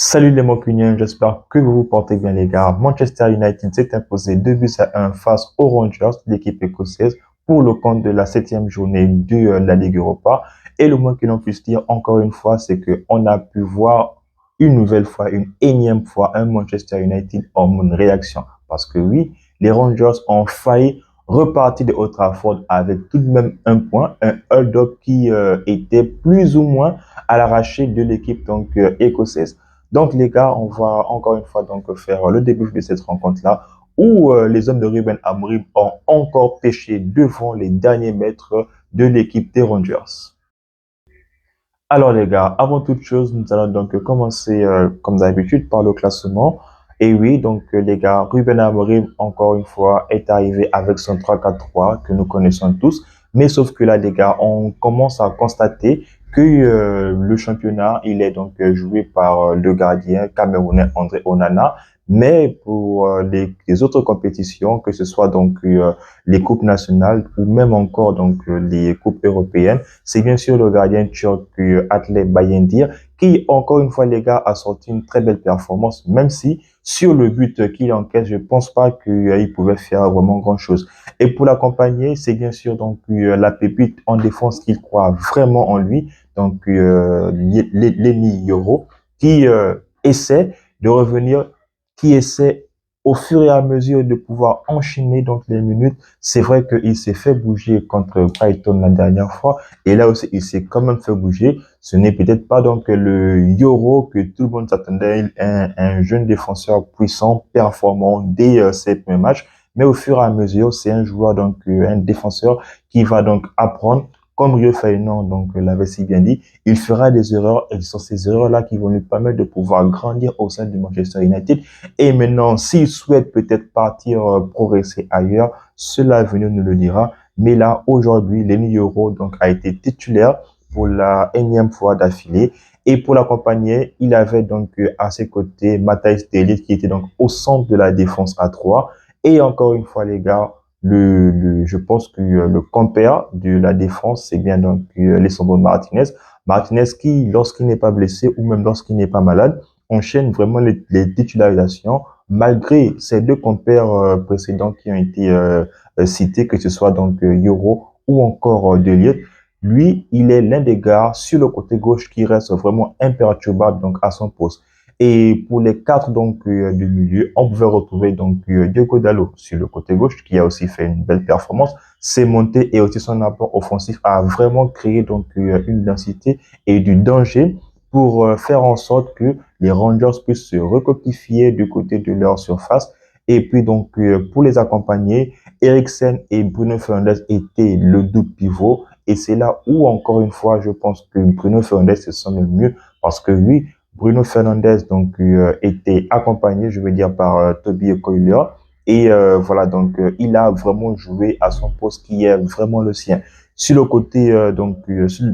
Salut les Mancuniens, j'espère que vous vous portez bien les gars. Manchester United s'est imposé 2 buts à 1 face aux Rangers, l'équipe écossaise, pour le compte de la septième journée de la Ligue Europa. Et le moins que l'on puisse dire encore une fois, c'est qu'on a pu voir une nouvelle fois, une énième fois, un Manchester United en mode réaction. Parce que oui, les Rangers ont failli repartir de Old Trafford avec tout de même un point, un hold-up qui était plus ou moins à l'arraché de l'équipe écossaise. Donc, les gars, on va encore une fois donc faire le début de cette rencontre-là où les hommes de Ruben Amorim ont encore pêché devant les derniers mètres de l'équipe des Rangers. Alors, les gars, avant toute chose, nous allons donc commencer comme d'habitude par le classement. Et oui, donc les gars, Ruben Amorim, encore une fois, est arrivé avec son 3-4-3 que nous connaissons tous. Mais sauf que là, les gars, on commence à constater que le championnat, il est donc joué par le gardien camerounais André Onana. Mais pour les autres compétitions, que ce soit donc les coupes nationales ou même encore donc les coupes européennes, c'est bien sûr le gardien turc Atle Bayindir qui, encore une fois, les gars, a sorti une très belle performance, même si sur le but qu'il encaisse, je pense pas qu'il pouvait faire vraiment grand-chose. Et pour l'accompagner, c'est bien sûr donc la pépite en défense qu'il croit vraiment en lui, donc Lenny Yoro, qui essaie de revenir, qui essaie au fur et à mesure de pouvoir enchaîner donc les minutes. C'est vrai qu'il s'est fait bouger contre Brighton la dernière fois, et là aussi il s'est quand même fait bouger. Ce n'est peut-être pas donc le Yoro que tout le monde s'attendait, un jeune défenseur puissant, performant dès ses premiers matchs, mais au fur et à mesure, c'est un joueur donc un défenseur qui va donc apprendre. Comme Rio Ferdinand donc l'avait si bien dit, il fera des erreurs et ce sont ces erreurs-là qui vont lui permettre de pouvoir grandir au sein de Manchester United. Et maintenant, s'il souhaite peut-être partir progresser ailleurs, cela l'avenir nous le dira. Mais là, aujourd'hui, Lenny Yoro donc a été titulaire pour la énième fois d'affilée. Et pour l'accompagner, il avait donc à ses côtés Matthijs de Ligt qui était donc au centre de la défense à 3. Et encore une fois, les gars, je pense que le compère de la défense, c'est bien donc Lisandro Martinez. Martinez qui, lorsqu'il n'est pas blessé ou même lorsqu'il n'est pas malade, enchaîne vraiment les titularisations malgré ces deux compères précédents qui ont été cités, que ce soit donc Yoro ou encore De Ligt. Lui, il est l'un des gars sur le côté gauche qui reste vraiment imperturbable donc à son poste. Et pour les quatre donc du milieu, on pouvait retrouver donc Diogo Dalot sur le côté gauche qui a aussi fait une belle performance. Ses montées et aussi son apport offensif a vraiment créé donc une densité et du danger pour faire en sorte que les Rangers puissent se recopifier du côté de leur surface. Et puis donc pour les accompagner, Eriksen et Bruno Fernandes étaient le double pivot. Et c'est là où, encore une fois, je pense que Bruno Fernandes se sent le mieux parce que oui, Bruno Fernandes donc était accompagné, je veux dire, par Toby Coyler. Et voilà, donc il a vraiment joué à son poste qui est vraiment le sien. Sur le côté,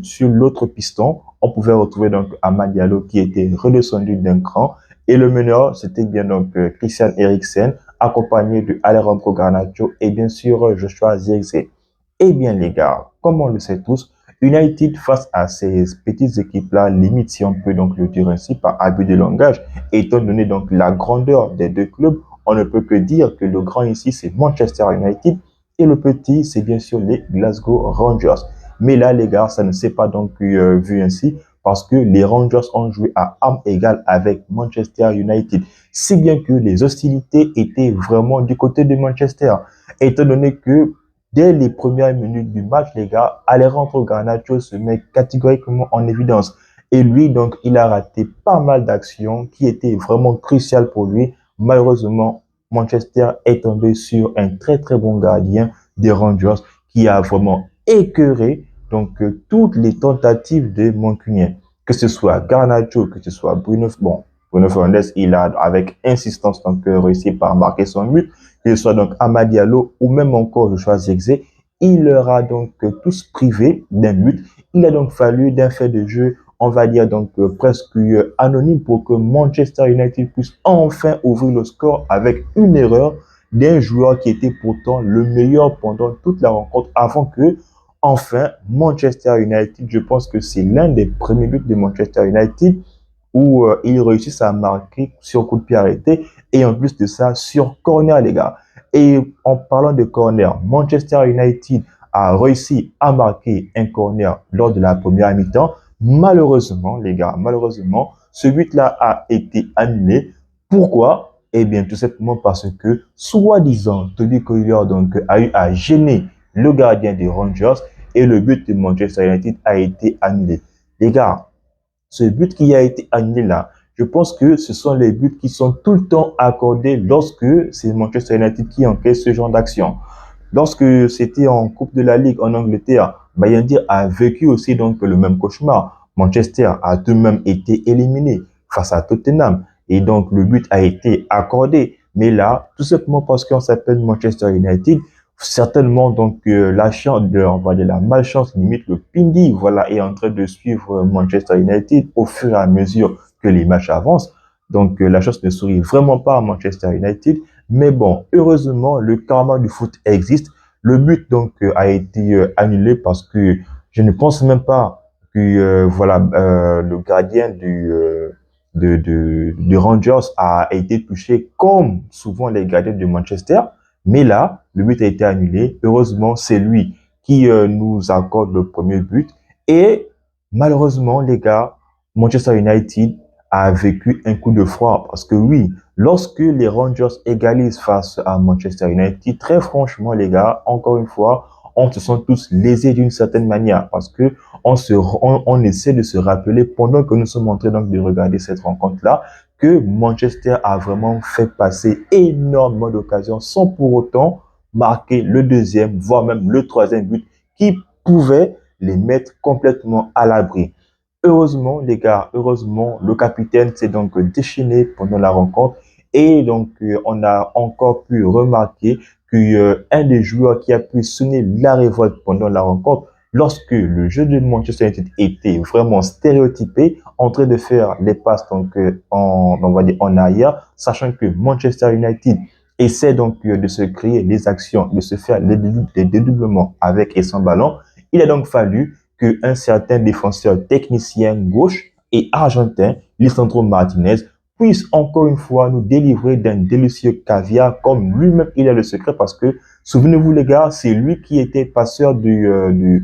sur l'autre piston, on pouvait retrouver donc Amad Diallo qui était redescendu d'un cran. Et le meneur, c'était bien donc Christian Eriksen, accompagné de Alejandro Garnacho et bien sûr Joshua Zirkzee. Eh bien les gars, comme on le sait tous, United face à ces petites équipes-là, limite si on peut donc le dire ainsi par abus de langage, étant donné donc la grandeur des deux clubs, on ne peut que dire que le grand ici c'est Manchester United et le petit c'est bien sûr les Glasgow Rangers. Mais là les gars, ça ne s'est pas donc vu ainsi parce que les Rangers ont joué à armes égales avec Manchester United, si bien que les hostilités étaient vraiment du côté de Manchester, étant donné que dès les premières minutes du match, les gars, Alejandro Garnacho se met catégoriquement en évidence. Et lui, donc, il a raté pas mal d'actions qui étaient vraiment cruciales pour lui. Malheureusement, Manchester est tombé sur un très très bon gardien des Rangers qui a vraiment écœuré donc toutes les tentatives de Mancunien. Que ce soit Garnacho, que ce soit Bruno Fernandes, il a avec insistance donc réussi par marquer son but, que ce soit donc Amad Diallo ou même encore Joshua Zirkzee, il leur a donc tous privé d'un but. Il a donc fallu d'un fait de jeu, on va dire donc presque anonyme pour que Manchester United puisse enfin ouvrir le score avec une erreur d'un joueur qui était pourtant le meilleur pendant toute la rencontre avant que enfin Manchester United, je pense que c'est l'un des premiers buts de Manchester United où ils réussissent à marquer sur coup de pied arrêté et en plus de ça, sur corner, les gars. Et en parlant de corner, Manchester United a réussi à marquer un corner lors de la première mi-temps. Malheureusement, les gars, malheureusement, ce but-là a été annulé. Pourquoi? Eh bien, tout simplement parce que, soi-disant, Toby Collier donc, a eu à gêner le gardien des Rangers et le but de Manchester United a été annulé. Les gars, ce but qui a été annulé là, je pense que ce sont les buts qui sont tout le temps accordés lorsque c'est Manchester United qui encaisse ce genre d'action. Lorsque c'était en Coupe de la Ligue en Angleterre, Bayern a vécu aussi donc le même cauchemar. Manchester a tout de même été éliminé face à Tottenham et donc le but a été accordé. Mais là, tout simplement parce qu'on s'appelle Manchester United, certainement donc la chance on va dire la malchance limite le Pindi voilà est en train de suivre Manchester United au fur et à mesure que les matchs avancent. Donc la chance ne sourit vraiment pas à Manchester United. Mais bon, heureusement, le karma du foot existe. Le but donc a été annulé parce que je ne pense même pas que voilà le gardien de Rangers a été touché comme souvent les gardiens de Manchester. Mais là, le but a été annulé. Heureusement, c'est lui qui nous accorde le premier but. Et malheureusement, les gars, Manchester United a vécu un coup de froid parce que oui, lorsque les Rangers égalisent face à Manchester United, très franchement, les gars, encore une fois, on se sent tous lésés d'une certaine manière parce que on essaie de se rappeler pendant que nous sommes en train donc de regarder cette rencontre-là que Manchester a vraiment fait passer énormément d'occasions sans pour autant marquer le deuxième, voire même le troisième but qui pouvait les mettre complètement à l'abri. Heureusement, les gars, heureusement, le capitaine s'est donc déchaîné pendant la rencontre et donc on a encore pu remarquer qu'un des joueurs qui a pu sonner la révolte pendant la rencontre, lorsque le jeu de Manchester United était vraiment stéréotypé, en train de faire les passes donc on va dire en arrière, sachant que Manchester United essaie donc de se créer les actions, de se faire les dédoublements avec et sans ballon. Il a donc fallu qu'un certain défenseur technicien gauche et argentin, Lisandro Martinez, puisse encore une fois nous délivrer d'un délicieux caviar comme lui-même il a le secret parce que, souvenez-vous les gars, c'est lui qui était passeur on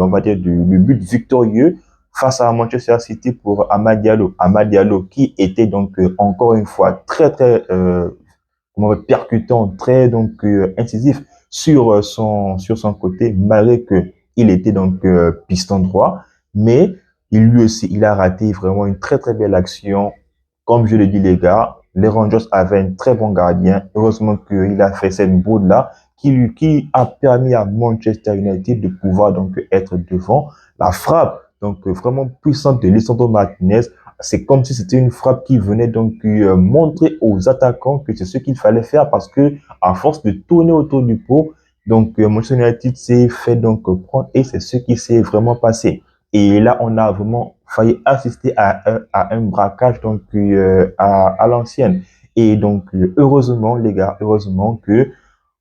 va dire du but victorieux face à Manchester City pour Amad Diallo. Amad Diallo qui était donc encore une fois très percutant, très donc incisif sur son côté, malgré que il était donc piston droit, mais lui aussi, il a raté vraiment une très belle action. Comme je le dis les gars, les Rangers avaient un très bon gardien. Heureusement qu'il a fait cette bourde-là qui a permis à Manchester United de pouvoir donc être devant. La frappe donc vraiment puissante de Lisandro Martinez, c'est comme si c'était une frappe qui venait donc montrer aux attaquants que c'est ce qu'il fallait faire parce que à force de tourner autour du pot, donc Manchester United s'est fait donc prendre et c'est ce qui s'est vraiment passé. Et là, on a vraiment failli assister à un braquage donc à l'ancienne. Et donc heureusement les gars, heureusement que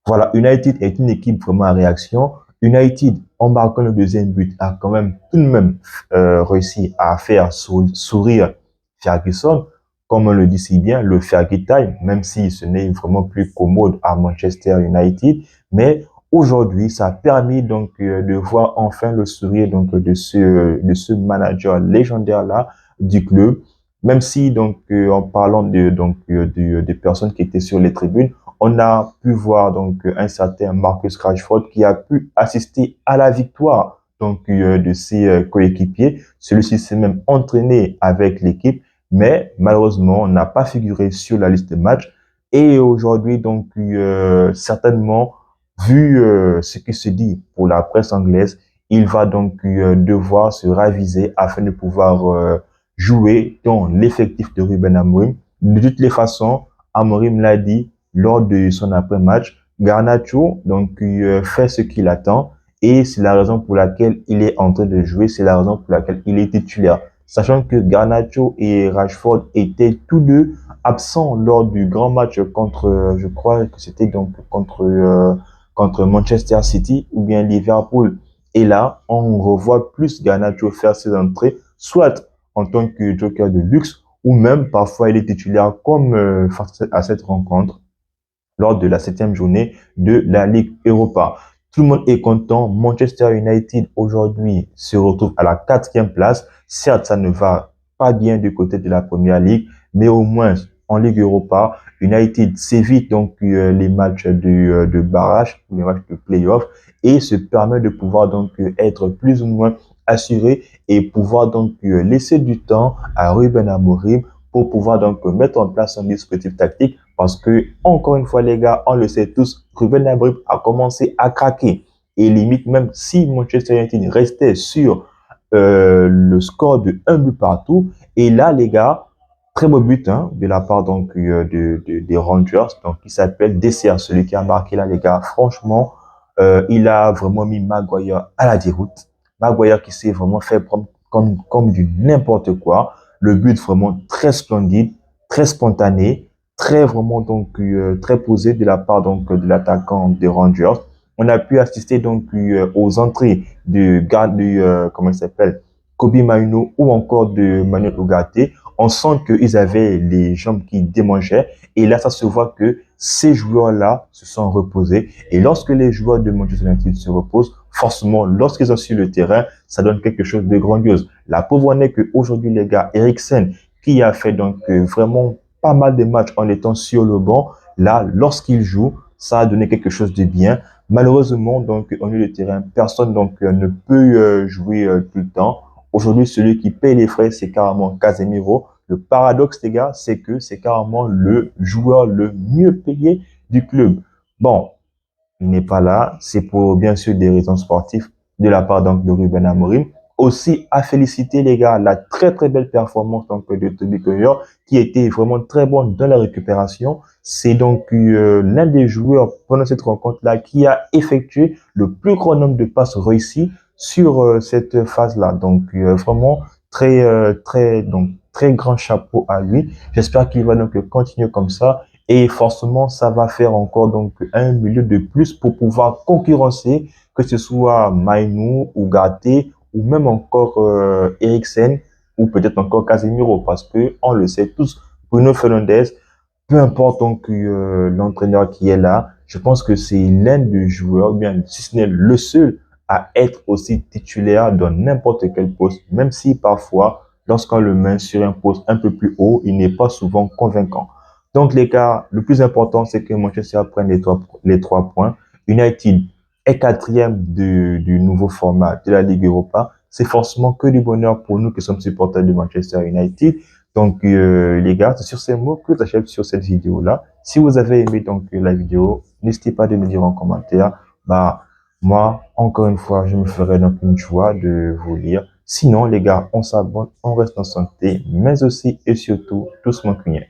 voilà, United est une équipe vraiment à réaction. United, en marquant le deuxième but, a quand même tout de même réussi à faire sourire Ferguson, comme on le dit si bien, le Fergie Time, même si ce n'est vraiment plus commode à Manchester United. Mais aujourd'hui, ça a permis donc de voir enfin le sourire donc de ce manager légendaire-là du club. Même si donc en parlant des personnes qui étaient sur les tribunes, on a pu voir donc un certain Marcus Rashford qui a pu assister à la victoire donc de ses coéquipiers. Celui-ci s'est même entraîné avec l'équipe, mais malheureusement n'a pas figuré sur la liste de matchs. Et aujourd'hui donc certainement vu ce qui se dit pour la presse anglaise, il va donc devoir se raviser afin de pouvoir jouer dans l'effectif de Ruben Amorim. De toutes les façons, Amorim l'a dit lors de son après-match, Garnacho donc fait ce qu'il attend et c'est la raison pour laquelle il est en train de jouer, c'est la raison pour laquelle il est titulaire. Sachant que Garnacho et Rashford étaient tous deux absents lors du grand match contre, je crois que c'était donc contre Manchester City ou bien Liverpool. Et là, on revoit plus Garnacho faire ses entrées, soit en tant que joker de luxe, ou même parfois il est titulaire comme face à cette rencontre lors de la 7e journée de la Ligue Europa. Tout le monde est content. Manchester United aujourd'hui se retrouve à la 4e place. Certes, ça ne va pas bien du côté de la Première Ligue, mais au moins en Ligue Europa, United s'évite donc les matchs de barrage, les matchs de play-off, et se permet de pouvoir donc être plus ou moins assuré et pouvoir donc laisser du temps à Ruben Amorim pour pouvoir donc mettre en place un dispositif tactique parce que, encore une fois, les gars, on le sait tous, Ruben Amorim a commencé à craquer. Et limite, même si Manchester United restait sur le score de 1 but partout, et là, les gars, très beau but hein, de la part donc des Rangers, donc qui s'appelle Dessert, celui qui a marqué là, les gars. Franchement, il a vraiment mis Maguire à la déroute. Maguire qui s'est vraiment fait prendre comme du n'importe quoi. Le but vraiment très splendide, très spontané, très vraiment donc très posé de la part donc de l'attaquant des Rangers. On a pu assister donc aux entrées comment il s'appelle, Kobe Mainoo ou encore de Manuel Ugarte. On sent qu'ils avaient les jambes qui démangeaient et là ça se voit que ces joueurs-là se sont reposés et lorsque les joueurs de Manchester United se reposent, forcément lorsqu'ils sont sur le terrain, ça donne quelque chose de grandiose. La pauvre n'est qu'aujourd'hui les gars, Eriksen qui a fait donc vraiment pas mal de matchs en étant sur le banc, là lorsqu'il joue, ça a donné quelque chose de bien. Malheureusement, donc, au milieu de terrain, personne donc ne peut jouer tout le temps. Aujourd'hui, celui qui paye les frais, c'est carrément Casemiro. Le paradoxe, les gars, c'est que c'est carrément le joueur le mieux payé du club. Bon, il n'est pas là. C'est pour, bien sûr, des raisons sportives de la part donc de Ruben Amorim. Aussi, à féliciter les gars, la très très belle performance donc de Toby Collier, qui était vraiment très bon dans la récupération. C'est donc l'un des joueurs pendant cette rencontre-là qui a effectué le plus grand nombre de passes réussies sur cette phase-là. Donc vraiment très grand chapeau à lui. J'espère qu'il va donc continuer comme ça et forcément, ça va faire encore donc un milieu de plus pour pouvoir concurrencer, que ce soit Mainoo ou Gatti ou même encore Eriksen ou peut-être encore Casemiro parce que on le sait tous, Bruno Fernandes, peu importe donc l'entraîneur qui est là, je pense que c'est l'un des joueurs, bien si ce n'est le seul à être aussi titulaire dans n'importe quel poste, même si parfois, lorsqu'on le met sur un poste un peu plus haut, il n'est pas souvent convaincant. Donc, les gars, le plus important, c'est que Manchester prenne les trois points. United est quatrième du nouveau format de la Ligue Europa. C'est forcément que du bonheur pour nous qui sommes supporters de Manchester United. Donc, les gars, c'est sur ces mots que j'achève sur cette vidéo-là. Si vous avez aimé donc la vidéo, n'hésitez pas de me dire en commentaire. Bah, moi, encore une fois, je me ferai donc une joie de vous lire. Sinon, les gars, on s'abonne, on reste en santé, mais aussi et surtout, tous mancuniens.